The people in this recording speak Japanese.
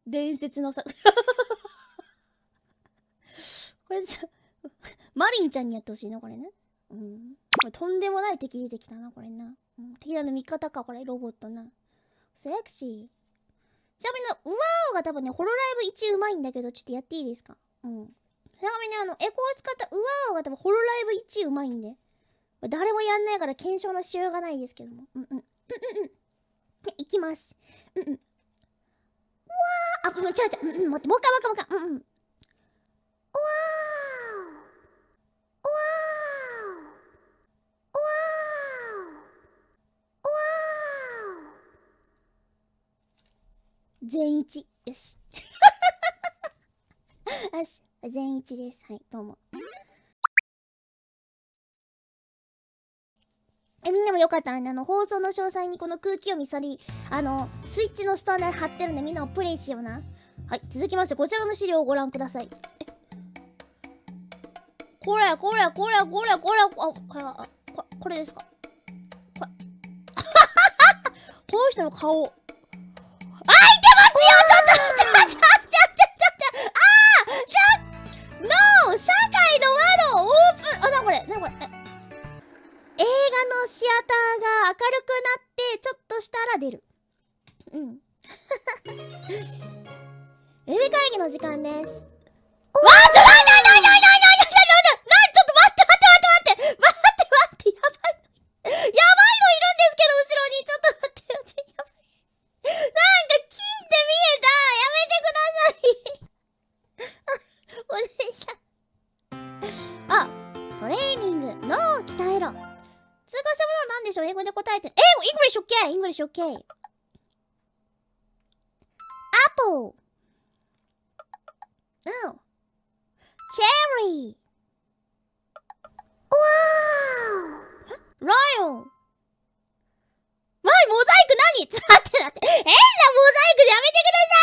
伝説のさこれさマリンちゃんにやってほしいなこれね。これとんでもない敵出てきたなこれな。敵だの味方かこれロボットな。セクシー。ちなみにウワーオが多分ねホロライブ1うまいんだけどちょっとやっていいですか。ちなみにエコー使ったウワーオが多分ホロライブ1うまいんで誰もやんないから検証のしようがないですけども。いきます。うわーあ、待って、もう一回。全一。よし。よし。全一です。はい、どうも。みんなもよかったらね、放送の詳細にこの空気読みスイッチのスタンドで貼ってるんでみんなもプレイしような。はい、続きましてこちらの資料をご覧ください。これですか。この人の顔。開いてますよ。ちょっと待って。ノー社会の窓オープン。なこれ。映画のシアターが明るくなってちょっとしたら出る。ウェブ会議の時間です。わーちょないちょっと待ってやばいのいるんですけど後ろにちょっと待ってやばい。なんか金って見えた。やめてください。お姉さん。あ、トレーニング脳を鍛えろ。通過したものは何でしょう。英語で答えて。イングリッシュ OK。Apple。Cherry。Lion。モザイク何？ちょっと待って。変なモザイクでやめてくださ